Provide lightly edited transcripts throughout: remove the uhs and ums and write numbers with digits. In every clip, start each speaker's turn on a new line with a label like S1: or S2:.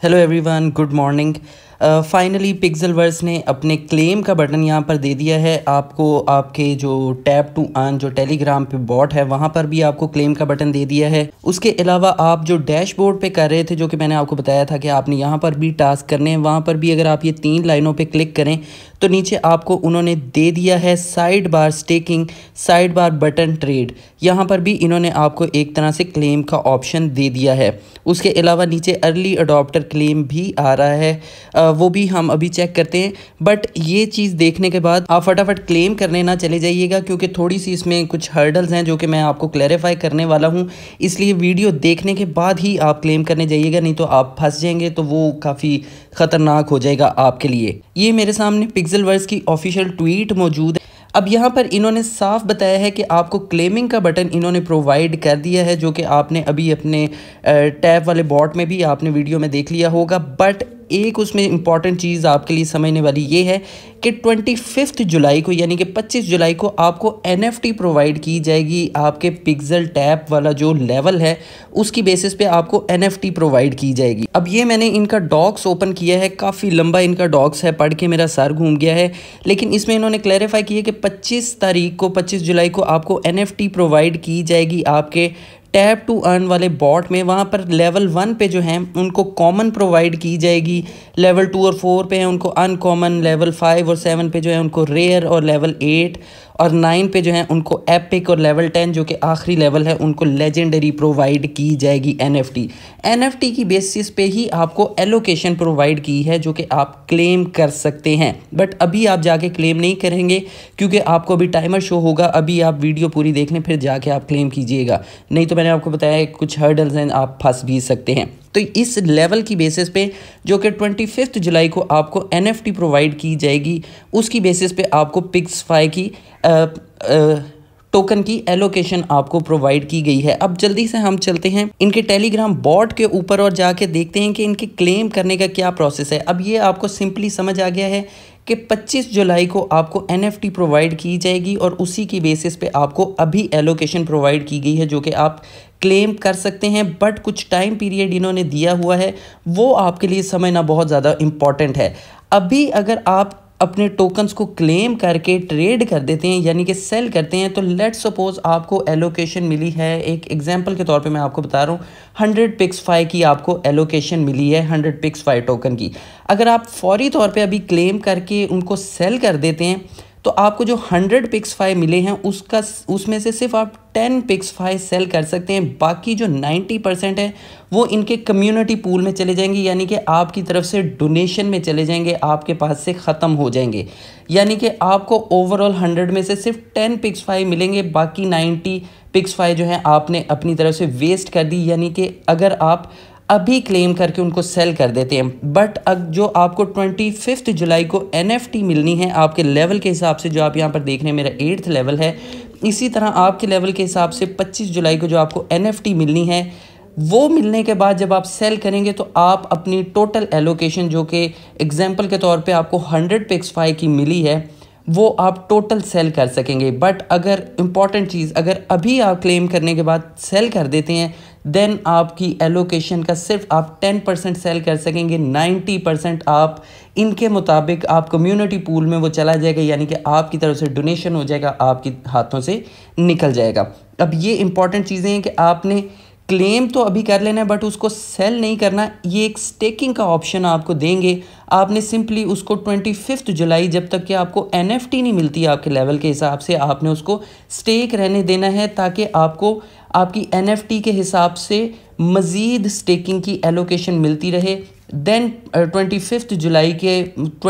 S1: Hello everyone, good morning. Finally Pixelverse ने अपने claim का बटन यहाँ पर दे दिया है आपको। आपके जो टैप टू अर्न जो टेलीग्राम पे बॉट है वहाँ पर भी आपको क्लेम का बटन दे दिया है। उसके अलावा आप जो डैशबोर्ड पे कर रहे थे, जो कि मैंने आपको बताया था कि आपने यहाँ पर भी टास्क करने हैं, वहाँ पर भी अगर आप ये 3 लाइनों पे क्लिक करें तो नीचे आपको उन्होंने दे दिया है side bar staking, side bar button trade. यहाँ पर भी इन्होंने आपको एक तरह से क्लेम का ऑप्शन दे दिया है। उसके अलावा नीचे अर्ली अडॉप्टर क्लेम भी आ रहा है, वो भी हम अभी चेक करते हैं। बट ये चीज़ देखने के बाद आप फटाफट क्लेम करने ना चले जाइएगा, क्योंकि थोड़ी सी इसमें कुछ हर्डल्स हैं जो कि मैं आपको क्लैरिफाई करने वाला हूँ। इसलिए वीडियो देखने के बाद ही आप क्लेम करने जाइएगा, नहीं तो आप फंस जाएंगे, तो वो काफ़ी ख़तरनाक हो जाएगा आपके लिए। ये मेरे सामने पिक्सेलवर्स की ऑफिशियल ट्वीट मौजूद है। अब यहाँ पर इन्होंने साफ बताया है कि आपको क्लेमिंग का बटन इन्होंने प्रोवाइड कर दिया है, जो कि आपने अभी अपने टैब वाले बॉट में भी आपने वीडियो में देख लिया होगा। बट एक उसमें इम्पॉर्टेंट चीज़ आपके लिए समझने वाली ये है कि 25 जुलाई को, यानी कि 25 जुलाई को आपको NFT प्रोवाइड की जाएगी। आपके पिक्सेल टैब वाला जो लेवल है उसकी बेसिस पे आपको NFT प्रोवाइड की जाएगी। अब ये मैंने इनका डॉक्स ओपन किया है, काफ़ी लंबा इनका डॉक्स है, पढ़ के मेरा सर घूम गया है। लेकिन इसमें इन्होंने क्लैरिफाई किया कि 25 जुलाई को आपको NFT प्रोवाइड की जाएगी आपके टैप टू अर्न वाले बॉट में। वहाँ पर लेवल 1 पे जो हैं उनको कॉमन प्रोवाइड की जाएगी, लेवल 2 और 4 पे हैं उनको अनकॉमन, लेवल 5 और 7 पे जो है उनको रेयर, और लेवल 8 और 9 पे जो है उनको एपिक, और लेवल 10 जो कि आखिरी लेवल है उनको लेजेंडरी प्रोवाइड की जाएगी NFT की बेसिस पे ही आपको एलोकेशन प्रोवाइड की है, जो कि आप क्लेम कर सकते हैं। बट अभी आप जाके क्लेम नहीं करेंगे, क्योंकि आपको अभी टाइमर शो होगा। अभी आप वीडियो पूरी देख लें, फिर जाके आप क्लेम कीजिएगा, नहीं तो मैंने आपको बताया कुछ हर्डल्स हैं, आप फंस भी सकते हैं। तो इस लेवल की बेसिस पे जो कि 25 जुलाई को आपको NFT प्रोवाइड की जाएगी, उसकी बेसिस पे आपको पिक्सफाई की टोकन की एलोकेशन आपको प्रोवाइड की गई है। अब जल्दी से हम चलते हैं इनके टेलीग्राम बॉट के ऊपर और जाके देखते हैं कि इनके क्लेम करने का क्या प्रोसेस है। अब ये आपको सिंपली समझ आ गया है कि 25 जुलाई को आपको NFT प्रोवाइड की जाएगी, और उसी की बेसिस पे आपको अभी एलोकेशन प्रोवाइड की गई है, जो कि आप क्लेम कर सकते हैं। बट कुछ टाइम पीरियड इन्होंने दिया हुआ है, वो आपके लिए समझना बहुत ज़्यादा इम्पॉर्टेंट है। अभी अगर आप अपने टोकन्स को क्लेम करके ट्रेड कर देते हैं, यानी कि सेल करते हैं, तो लेट्स सपोज आपको एलोकेशन मिली है, एक एग्जांपल के तौर पे मैं आपको बता रहा हूँ, 100 पिक्सफाई की आपको एलोकेशन मिली है, 100 पिक्सफाई टोकन की। अगर आप फौरी तौर पे अभी क्लेम करके उनको सेल कर देते हैं, तो आपको जो 100 पिक्सफाई मिले हैं उसमें से सिर्फ आप 10 पिक्सफाई सेल कर सकते हैं। बाकी जो 90% है वो इनके कम्युनिटी पूल में चले जाएंगे, यानी कि आपकी तरफ से डोनेशन में चले जाएंगे, आपके पास से ख़त्म हो जाएंगे। यानी कि आपको ओवरऑल 100 में से सिर्फ 10 पिक्सफाई मिलेंगे, बाकी 90 पिक्सफाई जो है आपने अपनी तरफ से वेस्ट कर दी। यानी कि अगर आप अभी क्लेम करके उनको सेल कर देते हैं, बट अब जो आपको 25 जुलाई को NFT मिलनी है आपके लेवल के हिसाब से, जो आप यहाँ पर देख रहे हैं मेरा 8th लेवल है, इसी तरह आपके लेवल के हिसाब से 25 जुलाई को जो आपको NFT मिलनी है, वो मिलने के बाद जब आप सेल करेंगे तो आप अपनी टोटल एलोकेशन, जो कि एग्जांपल के तौर पे आपको 100 पिक्सफाई की मिली है, वो आप टोटल सेल कर सकेंगे। बट अगर इम्पॉर्टेंट चीज़, अगर अभी आप क्लेम करने के बाद सेल कर देते हैं, देन आपकी एलोकेशन का सिर्फ आप 10% सेल कर सकेंगे, 90% आप इनके मुताबिक आप कम्युनिटी पूल में वो चला जाएगा, यानी कि आपकी तरफ से डोनेशन हो जाएगा, आपके हाथों से निकल जाएगा। अब ये इंपॉर्टेंट चीज़ें हैं कि आपने क्लेम तो अभी कर लेना है, बट उसको सेल नहीं करना। ये एक स्टेकिंग का ऑप्शन आपको देंगे, आपने सिंपली उसको 25 जुलाई जब तक कि आपको NFT नहीं मिलती आपके लेवल के हिसाब से, आपने उसको स्टेक रहने देना है, ताकि आपको आपकी NFT के हिसाब से मज़ीद स्टेकिंग की एलोकेशन मिलती रहे। देन 25 जुलाई के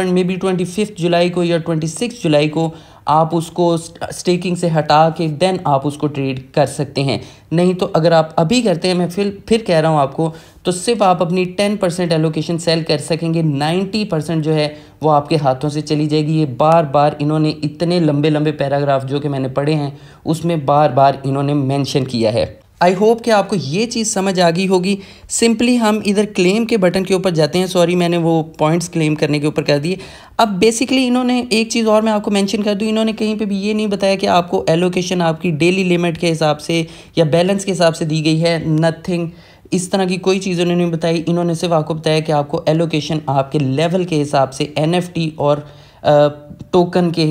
S1: मे बी 25 जुलाई को या 26 जुलाई को आप उसको स्टेकिंग से हटा के देन आप उसको ट्रेड कर सकते हैं। नहीं तो अगर आप अभी करते हैं, मैं फिर कह रहा हूँ आपको, तो सिर्फ आप अपनी 10% एलोकेशन सेल कर सकेंगे, 90% जो है वो आपके हाथों से चली जाएगी। ये बार बार इन्होंने इतने लंबे लंबे पैराग्राफ जो कि मैंने पढ़े हैं उसमें बार बार इन्होंने मेंशन किया है। आई होप कि आपको ये चीज़ समझ आ गई होगी। सिंपली हम इधर क्लेम के बटन के ऊपर जाते हैं। सॉरी, मैंने वो पॉइंट्स क्लेम करने के ऊपर कर दिए। अब बेसिकली इन्होंने एक चीज़ और मैं आपको मेंशन कर दूँ, इन्होंने कहीं पे भी ये नहीं बताया कि आपको एलोकेशन आपकी डेली लिमिट के हिसाब से या बैलेंस के हिसाब से दी गई है। नथिंग, इस तरह की कोई चीज़ उन्होंने बताई। इन्होंने सिर्फ आपको बताया कि आपको एलोकेशन आपके लेवल के हिसाब से NFT और टोकन के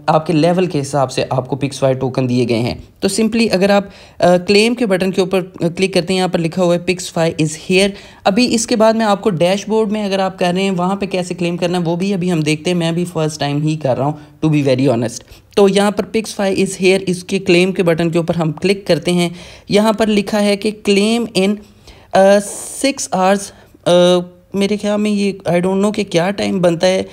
S1: आपके लेवल के हिसाब से आपको पिक्सफाई टोकन दिए गए हैं। तो सिंपली अगर आप क्लेम के बटन के ऊपर क्लिक करते हैं, यहाँ पर लिखा हुआ है पिक्सफाई इज़ हेयर। अभी इसके बाद में आपको डैशबोर्ड में अगर आप कर रहे हैं वहाँ पे कैसे क्लेम करना है वो भी अभी हम देखते हैं। मैं भी फर्स्ट टाइम ही कर रहा हूँ टू बी वेरी ऑनेस्ट। तो यहाँ पर पिक्सफाई इज़ हेयर, इसके क्लेम के बटन के ऊपर हम क्लिक करते हैं। यहाँ पर लिखा है कि क्लेम इन 6 आवर्स। मेरे ख्याल में ये आई डोंट नो कि क्या टाइम बनता है,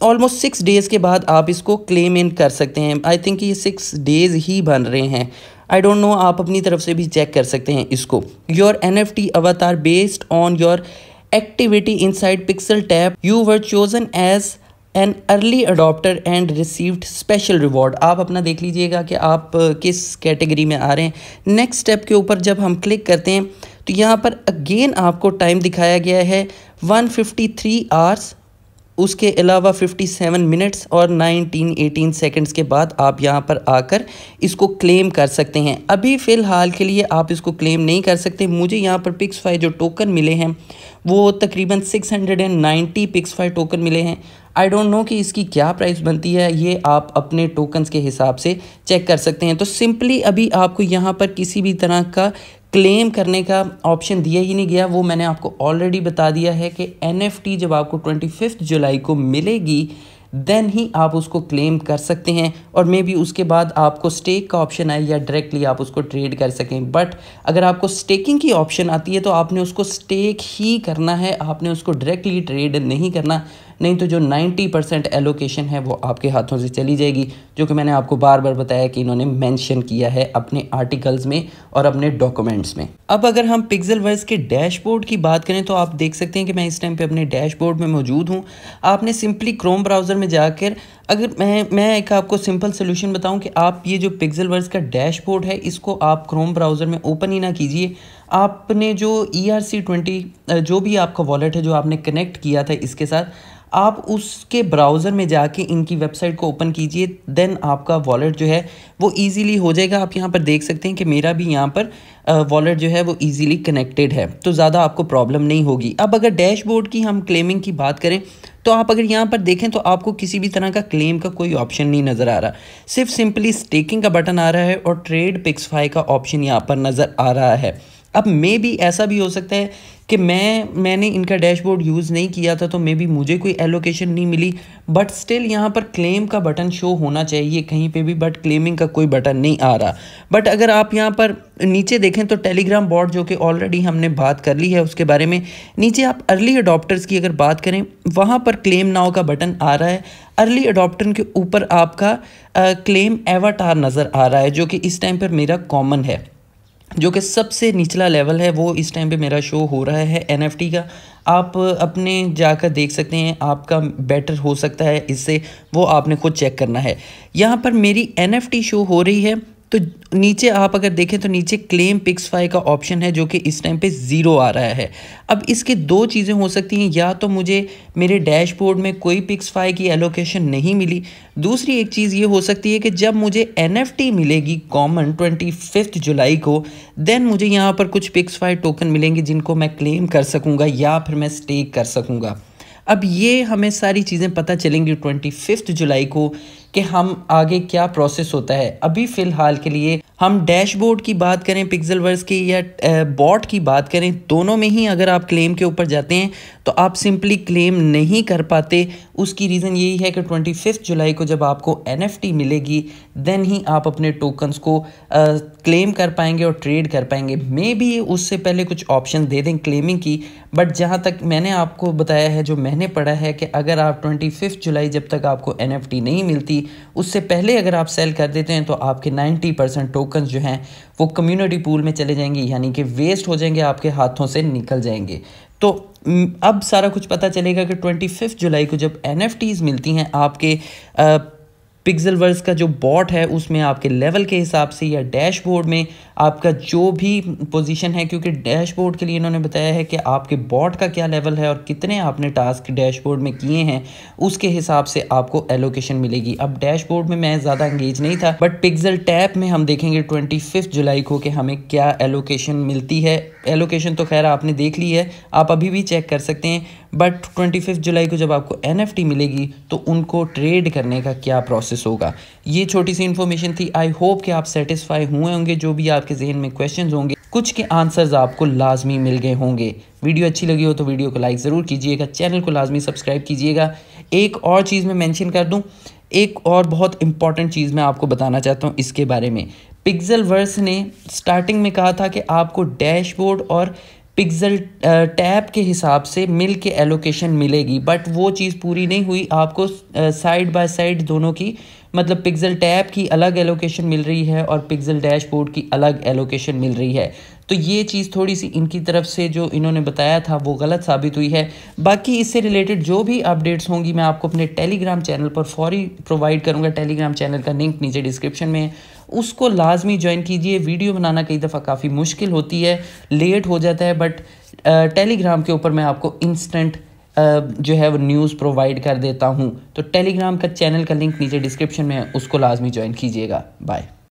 S1: ऑलमोस्ट 6 डेज़ के बाद आप इसको क्लेम इन कर सकते हैं। आई थिंक ये 6 डेज़ ही बन रहे हैं, आई डोंट नो, आप अपनी तरफ से भी चेक कर सकते हैं इसको। Your NFT avatar based on your activity inside pixel tab you were chosen as an early adopter and received special reward. आप अपना देख लीजिएगा कि आप किस कैटेगरी में आ रहे हैं। नेक्स्ट स्टेप के ऊपर जब हम क्लिक करते हैं तो यहाँ पर अगेन आपको टाइम दिखाया गया है 153 आवर्स, उसके अलावा 57 मिनट्स और 18 सेकंड्स के बाद आप यहाँ पर आकर इसको क्लेम कर सकते हैं। अभी फ़िलहाल के लिए आप इसको क्लेम नहीं कर सकते। मुझे यहाँ पर पिक्सफाई जो टोकन मिले हैं वो तकरीबन 690 पिक्सफाई टोकन मिले हैं। आई डोंट नो कि इसकी क्या प्राइस बनती है, ये आप अपने टोकन्स के हिसाब से चेक कर सकते हैं। तो सिंपली अभी आपको यहाँ पर किसी भी तरह का क्लेम करने का ऑप्शन दिया ही नहीं गया, वो मैंने आपको ऑलरेडी बता दिया है कि NFT जब आपको 25 जुलाई को मिलेगी देन ही आप उसको क्लेम कर सकते हैं, और मे बी उसके बाद आपको स्टेक का ऑप्शन आए या डायरेक्टली आप उसको ट्रेड कर सकें। बट अगर आपको स्टेकिंग की ऑप्शन आती है तो आपने उसको स्टेक ही करना है, आपने उसको डायरेक्टली ट्रेड नहीं करना, नहीं तो जो 90% एलोकेशन है वो आपके हाथों से चली जाएगी, जो कि मैंने आपको बार बार बताया कि इन्होंने मेंशन किया है अपने आर्टिकल्स में और अपने डॉक्यूमेंट्स में। अब अगर हम पिक्सेलवर्स के डैशबोर्ड की बात करें तो आप देख सकते हैं कि मैं इस टाइम पे अपने डैशबोर्ड में मौजूद हूँ। आपने सिंपली क्रोम ब्राउज़र में जाकर, अगर मैं एक आपको सिंपल सोल्यूशन बताऊं कि आप ये जो पिक्सेलवर्स का डैशबोर्ड है इसको आप क्रोम ब्राउज़र में ओपन ही ना कीजिए। आपने जो ERC20 जो भी आपका वॉलेट है जो आपने कनेक्ट किया था इसके साथ, आप उसके ब्राउज़र में जाके इनकी वेबसाइट को ओपन कीजिए, देन आपका वॉलेट जो है वो इजीली हो जाएगा। आप यहाँ पर देख सकते हैं कि मेरा भी यहाँ पर वॉलेट जो है वो इजीली कनेक्टेड है, तो ज़्यादा आपको प्रॉब्लम नहीं होगी। अब अगर डैशबोर्ड की हम क्लेमिंग की बात करें तो आप अगर यहाँ पर देखें तो आपको किसी भी तरह का क्लेम का कोई ऑप्शन नहीं नज़र आ रहा, सिर्फ सिंपली स्टेकिंग का बटन आ रहा है और ट्रेड पिक्सफाई का ऑप्शन यहाँ पर नज़र आ रहा है। अब मे बी ऐसा भी हो सकता है कि मैंने इनका डैशबोर्ड यूज़ नहीं किया था तो मे बी मुझे कोई एलोकेशन नहीं मिली, बट स्टिल यहाँ पर क्लेम का बटन शो होना चाहिए कहीं पे भी, बट क्लेमिंग का कोई बटन नहीं आ रहा। बट अगर आप यहाँ पर नीचे देखें तो टेलीग्राम बॉट, जो कि ऑलरेडी हमने बात कर ली है उसके बारे में, नीचे आप अर्ली अडॉप्टर्स की अगर बात करें वहाँ पर क्लेम नाउ का बटन आ रहा है। अर्ली अडॉप्टर के ऊपर आपका क्लेम एवाटार नज़र आ रहा है, जो कि इस टाइम पर मेरा कॉमन है, जो कि सबसे निचला लेवल है वो इस टाइम पे मेरा शो हो रहा है NFT का। आप अपने जाकर देख सकते हैं, आपका बेटर हो सकता है इससे, वो आपने खुद चेक करना है। यहाँ पर मेरी NFT शो हो रही है, तो नीचे आप अगर देखें तो नीचे क्लेम पिक्सफाई का ऑप्शन है जो कि इस टाइम पे 0 आ रहा है। अब इसके दो चीज़ें हो सकती हैं, या तो मुझे मेरे डैशबोर्ड में कोई पिक्सफाई की एलोकेशन नहीं मिली, दूसरी एक चीज़ ये हो सकती है कि जब मुझे NFT मिलेगी कॉमन 25 जुलाई को, देन मुझे यहाँ पर कुछ पिक्सफाई टोकन मिलेंगे जिनको मैं क्लेम कर सकूँगा या फिर मैं स्टेक कर सकूँगा। अब ये हमें सारी चीज़ें पता चलेंगी 25 जुलाई को कि हम आगे क्या प्रोसेस होता है। अभी फ़िलहाल के लिए हम डैशबोर्ड की बात करें पिक्सेलवर्स की या बॉट की बात करें, दोनों में ही अगर आप क्लेम के ऊपर जाते हैं तो आप सिंपली क्लेम नहीं कर पाते। उसकी रीज़न यही है कि 25 जुलाई को जब आपको NFT मिलेगी देन ही आप अपने टोकन्स को क्लेम कर पाएंगे और ट्रेड कर पाएंगे। मे बी उससे पहले कुछ ऑप्शन दे दें क्लेमिंग की, बट जहाँ तक मैंने आपको बताया है, जो मैंने पढ़ा है कि अगर आप 25 जुलाई जब तक आपको NFT नहीं मिलती उससे पहले अगर आप सेल कर देते हैं तो आपके 90% टोकन्स जो हैं वो कम्युनिटी पूल में चले जाएंगे, यानी कि वेस्ट हो जाएंगे, आपके हाथों से निकल जाएंगे। तो अब सारा कुछ पता चलेगा कि 25 जुलाई को जब NFTs मिलती हैं आपके पिक्सेलवर्स का जो बॉट है उसमें आपके लेवल के हिसाब से या डैशबोर्ड में आपका जो भी पोजीशन है, क्योंकि डैशबोर्ड के लिए इन्होंने बताया है कि आपके बॉट का क्या लेवल है और कितने आपने टास्क डैशबोर्ड में किए हैं, उसके हिसाब से आपको एलोकेशन मिलेगी। अब डैशबोर्ड में मैं ज़्यादा एंगेज नहीं था, बट पिक्सल टैब में हम देखेंगे 25 जुलाई को कि हमें क्या एलोकेशन मिलती है। एलोकेशन तो खैर आपने देख ली है, आप अभी भी चेक कर सकते हैं, बट 25 जुलाई को जब आपको NFT मिलेगी तो उनको ट्रेड करने का क्या प्रोसेस होगा। ये छोटी सी इन्फॉर्मेशन थी। आई होप कि आप सेटिस्फाई हुए होंगे, जो भी आपके जहन में क्वेश्चंस होंगे कुछ के आंसर्स आपको लाजमी मिल गए होंगे। वीडियो अच्छी लगी हो तो वीडियो को लाइक ज़रूर कीजिएगा, चैनल को लाजमी सब्सक्राइब कीजिएगा। एक और चीज़ मैं मेंशन कर दूं, एक और बहुत इंपॉर्टेंट चीज़ मैं आपको बताना चाहता हूं इसके बारे में। पिक्सेलवर्स ने स्टार्टिंग में कहा था कि आपको डैशबोर्ड और पिक्सल टैब के हिसाब से मिल के एलोकेशन मिलेगी, बट वो चीज़ पूरी नहीं हुई। आपको साइड बाय साइड दोनों की, मतलब पिक्सल टैब की अलग एलोकेशन मिल रही है और पिक्सल डैशबोर्ड की अलग एलोकेशन मिल रही है। तो ये चीज़ थोड़ी सी इनकी तरफ से जो इन्होंने बताया था वो गलत साबित हुई है। बाकी इससे रिलेटेड जो भी अपडेट्स होंगी मैं आपको अपने टेलीग्राम चैनल पर फौरी प्रोवाइड करूँगा। टेलीग्राम चैनल का लिंक नीचे डिस्क्रिप्शन में है, उसको लाजमी ज्वाइन कीजिए। वीडियो बनाना कई दफ़ा काफ़ी मुश्किल होती है, लेट हो जाता है, बट टेलीग्राम के ऊपर मैं आपको इंस्टेंट जो है वो न्यूज़ प्रोवाइड कर देता हूँ। तो टेलीग्राम का चैनल का लिंक नीचे डिस्क्रिप्शन में है, उसको लाजमी ज्वाइन कीजिएगा। बाय।